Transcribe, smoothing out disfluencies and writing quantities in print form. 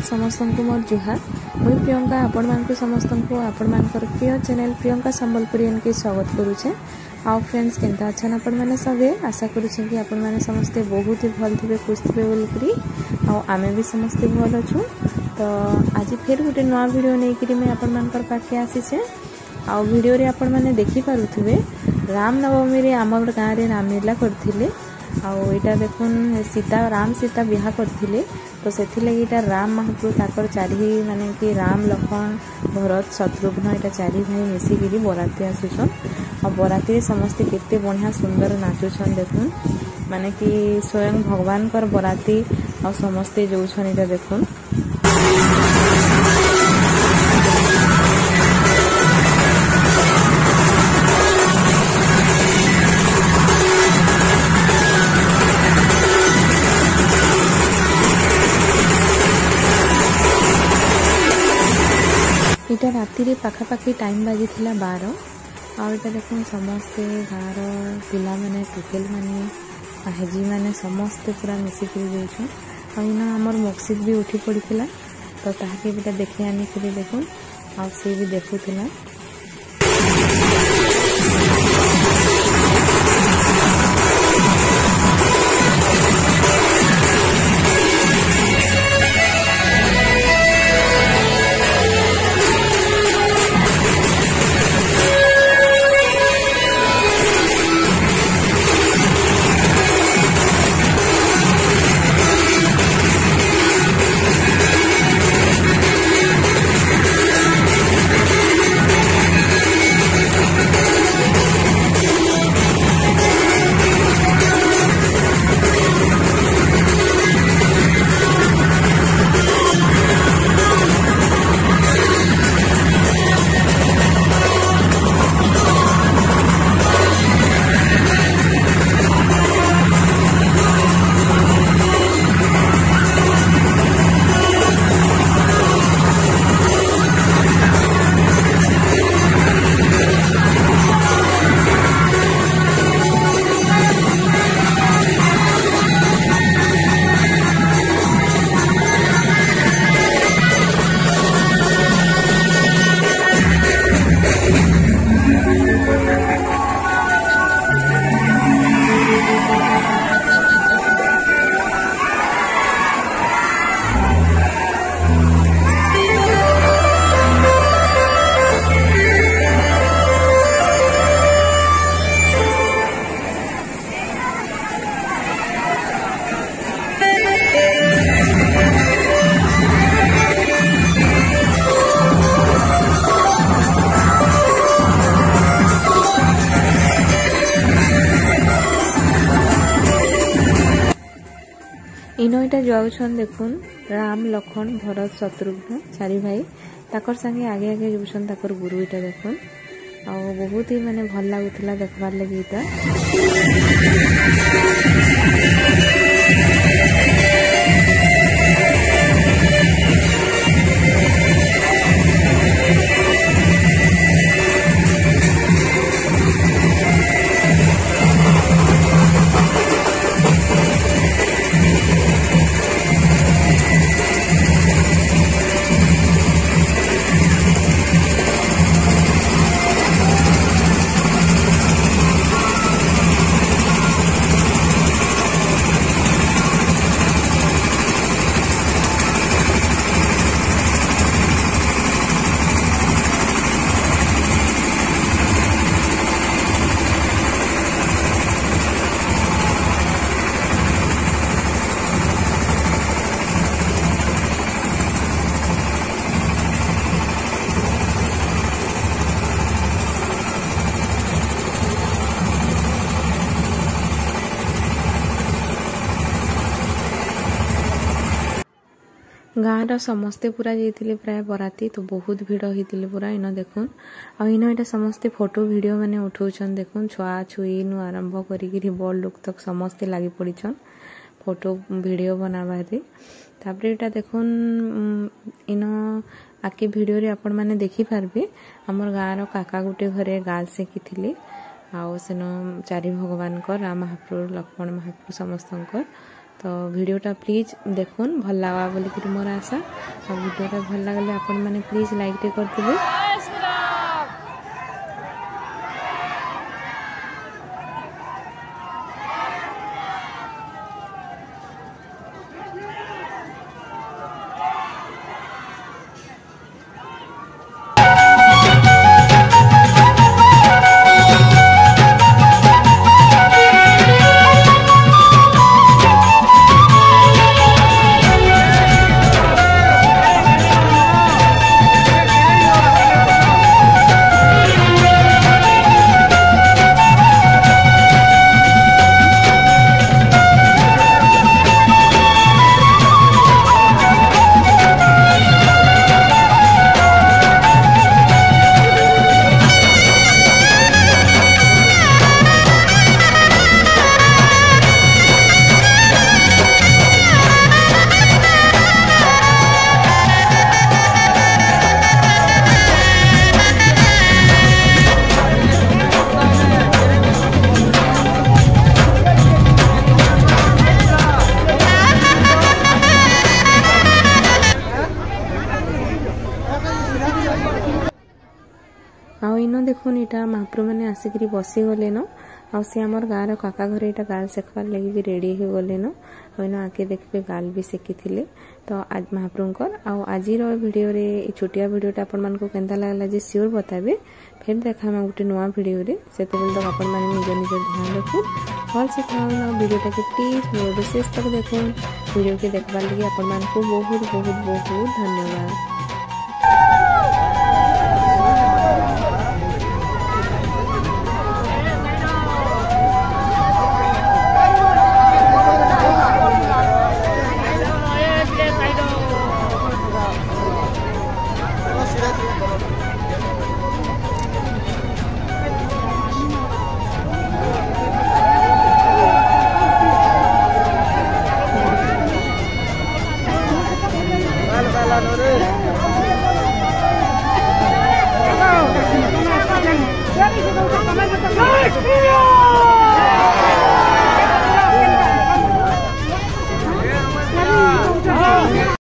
Friends समस्त को मोर जुहार मुई प्रियंका आपण मानक समस्त को आपण मानकर प्रिय चैनल प्रियंका संबलपुरियन के स्वागत करुचे। आओ फ्रेंड्स केनता अच्छा आपण मैंने सबे आशा करुचे कि आपण मैंने समस्ते बहुत ही भल थे खुश थे बोलिकी आओ आमे भी समस्ते भल अच्छू। तो आज फिर गोटे नवा वीडियो नहीं मैं आपण मानकर पाखे आसीचे। आओ वीडियो रे आपण मैंने देखि पारुथिबे रामनवमी रे आमर गाँव रे रामलीला करथिले। आउ इटा देखुन सीता राम सीता बिहा करथिले तो सेथि लगी इटा राम महाप्रभु ताकर चारि माने कि राम लक्ष्मण भरत शत्रुघ्न इटा चारि भाई मिसिकी बराती आसुछन। और बराती समस्ते केते बढ़िया सुंदर नाचुछन देखुन माने कि स्वयं भगवान कर बराती और समस्ते जोछन इटा देखुन। इटा राति रे पाखापाखि टाइम बाजी थिला 12 और इटा देखुन समस्ते गाँव पिला माने टोकेल माने हेजी माने समस्ते पूरा मिसिकी जाइछन। और इना हमर मक्सिद भी उठी पड़िथिला तो ताके बिटा देखि आनी फिर देखुन और से भी देखुथिला। इनो इटा जाउछन देखुन राम लक्ष्मण भरत शत्रुघ्न चारि भाई ताकर संगे आगे आगे जाउछन ताकर गुरु इटा देखुन। आ बहुत ही माने भल लागुथिला देखबार लागि इटा। गाँव समस्ते पूरा जाइए प्राय बराती तो बहुत भिड़ होती पूरा इन देखुन। आ इन यहाँ समस्ते फोटो वीडियो माने उठाउछन देखुन छुआ छुई नु आरंभ करी बड़ लोक तक समस्ते लगी पड़ीछन फोटो वीडियो बनाबारे। तापरे एटा देखुन इन आके वीडियो रे आपण माने देखि पारबे हमर गाँव काका गुटे घरे गाल सेकिथिले आउ सेन चारि भगवान राम महाप्रभु लक्ष्मण महाप्रभु समस्त तो वीडियोटा प्लीज देखुन भल लगा बोलिक मोर आशा और वीडियोटा भल लगले आपण मैंने प्लीज लाइक टे करथिबे। इन देखुन इटा महाप्रभु मैंने आसिक बसी गले न आ सी आमर गाँव काका घर यहाँ गाल सेखबार लगी भी रेडी हो गले न इन आगे देखिए गाल भी सेकी थे। तो आज महाप्रभुकर आज वीडियो रे छोटिया वीडियोटा आपण मानक केंता लागला जे सियोर बताबे फिर देखा गोटे नुआ वीडियो रे से तक आपण माने निज निज ध्यान रखुन भल से खाओ वीडियोटा के प्लीज विशेष तक देखुन वीडियो के देखबार लगी आपण मानक बहुत बहुत बहुत धन्यवाद। Hey!